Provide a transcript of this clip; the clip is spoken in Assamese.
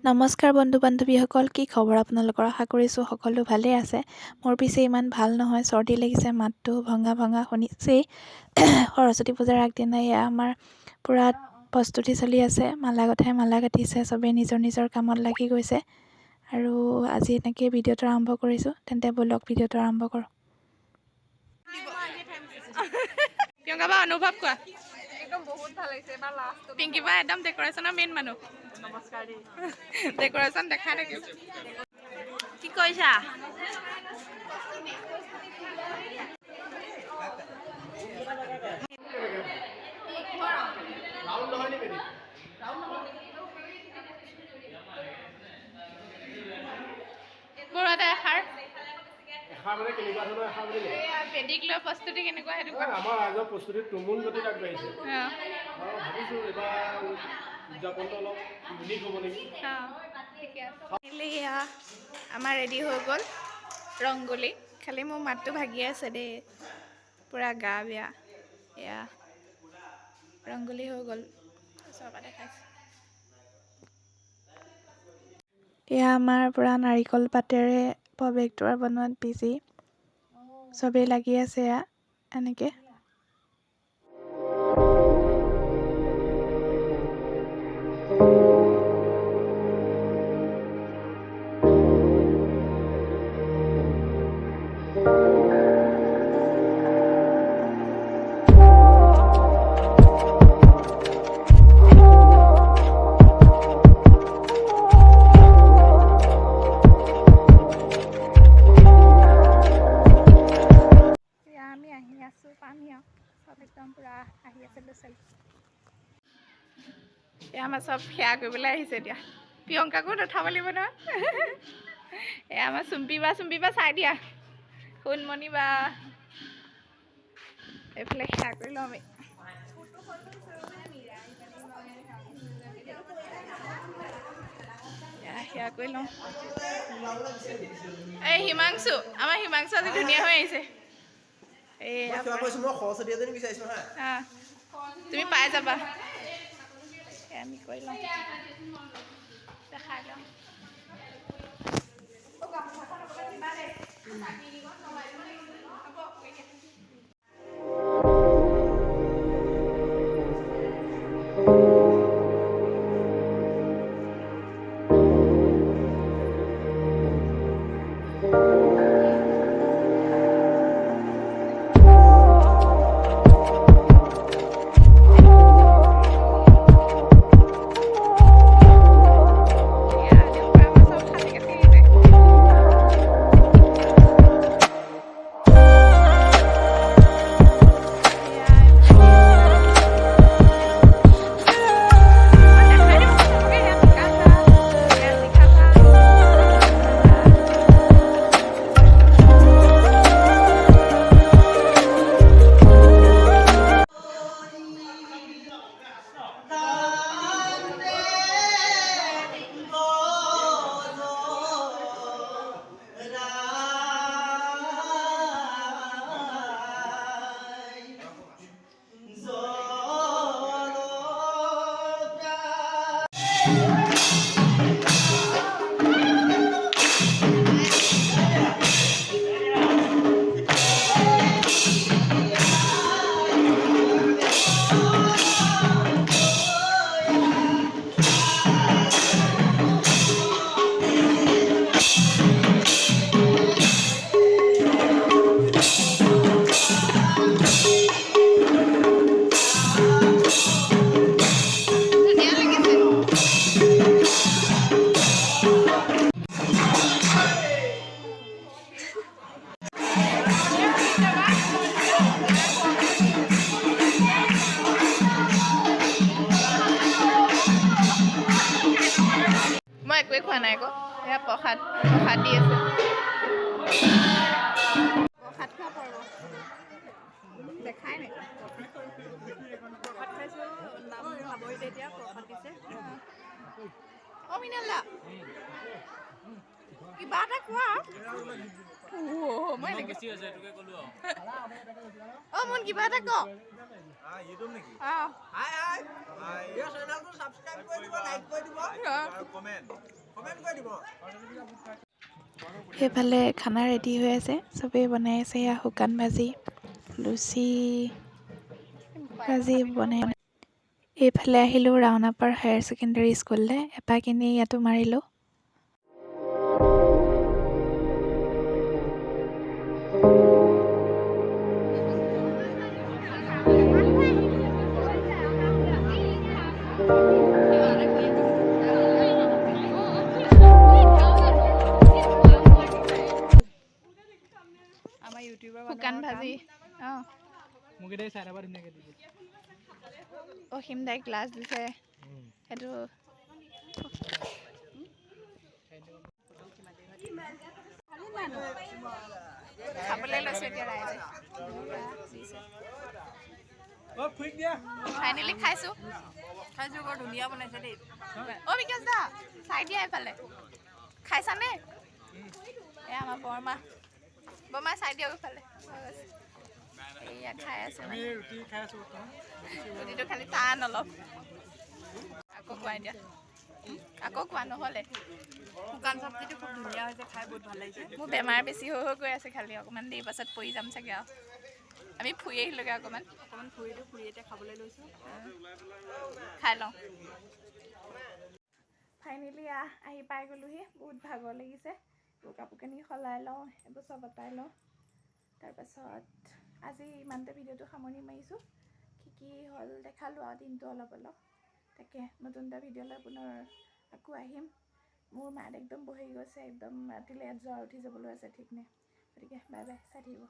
নমস্কাৰ বন্ধু বান্ধৱীসকল, কি খবৰ আপোনালোকৰ? আশা কৰিছোঁ সকলো ভালেই আছে। মোৰ পিছে ইমান ভাল নহয়, চৰ্দি লাগিছে, মাতটো ভঙা ভঙা শুনিছেই। সৰস্বতী পূজাৰ আগদিনা এয়া আমাৰ পূৰা প্ৰস্তুতি চলি আছে। মালা গঠাই মালা কাটিছে, চবেই নিজৰ নিজৰ কামত লাগি গৈছে। আৰু আজি এনেকৈ ভিডিঅ'টো আৰম্ভ কৰিছোঁ। তেন্তে ব'লক ভিডিঅ'টো আৰম্ভ কৰোঁ। প্ৰিয়ংকা বা অনুভৱ কোৱা। একদম বহুত ভাল লাগিছে এবাৰ লাষ্ট পিংকি বা একদম ডেক'ৰেশ্যনৰ মেইন মানুহ। নমস্কাৰ দেই ডেক'ৰেশ্যন দেখা নেকি? কি কৰিছা? বৰুৱাতে এষাৰ মানে কেনেকুৱা ধৰণৰ এষাৰ বুলি বেদীক লৈ প্ৰস্তুতি কেনেকুৱা সেইটো কোৱা। আমাৰ ৰাইজৰ প্ৰস্তুতি তুমুল গতিত আগবাঢ়িছে। আৰু ভাবিছোঁ এইবাৰ উদযাপনটো অলপ ইউনিক হ'ব নেকি। এয়া আমাৰ ৰেডি হৈ গ'ল ৰংগোলী। খালি মোৰ মাতটো ভাগি আছে দেই, পূৰা গা বেয়া। এয়া ৰংগোলী হৈ গ'ল, চৰকাৰে দেখাইছে। এয়া আমাৰ পূৰা নাৰিকল পাতেৰে প্ৰৱেশদ্বাৰ বনোৱাত বিজি, চবেই লাগি আছে এয়া এনেকৈ। আমি আহি আছোঁ, পানী আৰু চব একদম পূৰা আহি আছে ল'ৰা ছোৱালী। এয়া আমাৰ চব সেৱা কৰিবলৈ আহিছে এতিয়া। প্ৰিয়ংকাকো উঠাব লাগিব নহয়। এয়া আমাৰ চুম্পী বা চাই দিয়া, সোণমণি বা এইফালে সেৱা কৰি লওঁ আমি। সেৱা কৰি লওঁ। এই হিমাংশু, আমাৰ হিমাংশু আজি ধুনীয়া হৈ আহিছে। তুমি পাই যাবা। আমি কৰি লওঁ, দেখাই লওঁ। মই একোৱে খোৱা নাই আকৌ, এয়া প্ৰসাদ দি আছে। প্ৰসাদ খোৱা পৰ্ব দেখাই নাই। প্ৰসাদ খাইছোঁ, নাম নাবৰিলে এতিয়া প্ৰসাদ দিছে। অ মিনাল দা, কিবা এটা কোৱা মই অ' মোৰ কিবা এটা ক ইউটিউব নেকি? অ' হাই হাই এই চেনেলটো সাবস্ক্ৰাইব কৰি দিব, লাইক কৰি দিব আৰু কমেন্ট কৰি দিব। সেইফালে খানা ৰেডি হৈ আছে, চবেই বনাই আছে। এয়া শুকান ভাজি, লুচি ভাজি বনাই। এইফালে আহিলোঁ ৰাওনাপাৰ হায়াৰ ছেকেণ্ডেৰী স্কুললৈ, এপাক এনেই ইয়াতো মাৰিলোঁ। আমাৰ ইউটিউবৰ শুকান ভাজি অঁ মোক এতিয়া চাই থাকা ধুনীয়াকৈ দিব। অসীম দাই ক্লাছ দিছে সেইটো খাবলৈ লৈছোঁ এতিয়া ৰাইজে। ফাইনেলি খাইছোঁ বৰ ধুনীয়া বনাইছে দেই অ' বিকাশ দা চাই দিয়া এইফালে খাইছানে? এয়া আমাৰ বৰমা চাই দিয়ক এইফালে এয়া খাই আছে মানে ৰুটি খাই আছোঁ বৰ্তমান। ৰুটিটো খালি টান অলপ। আকৌ কোৱা এতিয়া আকৌ কোৱা নহ'লে শুকান চব্জিটো খুব ধুনীয়া হৈছে খাই বহুত ভাল লাগিছে মোৰ বেমাৰ বেছি হৈ গৈ আছে খালি অকণমান দেৰি পাছত পৰি যাম চাগে আৰু আমি ফুৰি আহিলোঁগৈ অকণমান ফুৰি এতিয়া খাবলৈ লৈছোঁ খাই লওঁ। ফাইনেলি আহি পাই গ'লোহি, বহুত ভাগৰ লাগিছে। কাপোৰ কানি সলাই লওঁ, এইবোৰ চব অঁতাই লওঁ। তাৰপাছত আজি ইমানতে ভিডিঅ'টো সামৰণি মাৰিছোঁ। কি হ'ল দেখালোঁ আৰু দিনটো অলপ তাকে নতুন এটা ভিডিঅ' লৈ পুনৰ আকৌ আহিম। মোৰ মাত একদম বহি গৈছে, একদম ৰাতিলৈ জ্বৰ উঠি যাবলৈ আছে ঠিক নাই। গতিকে বাই বাই, চাই থাকিব।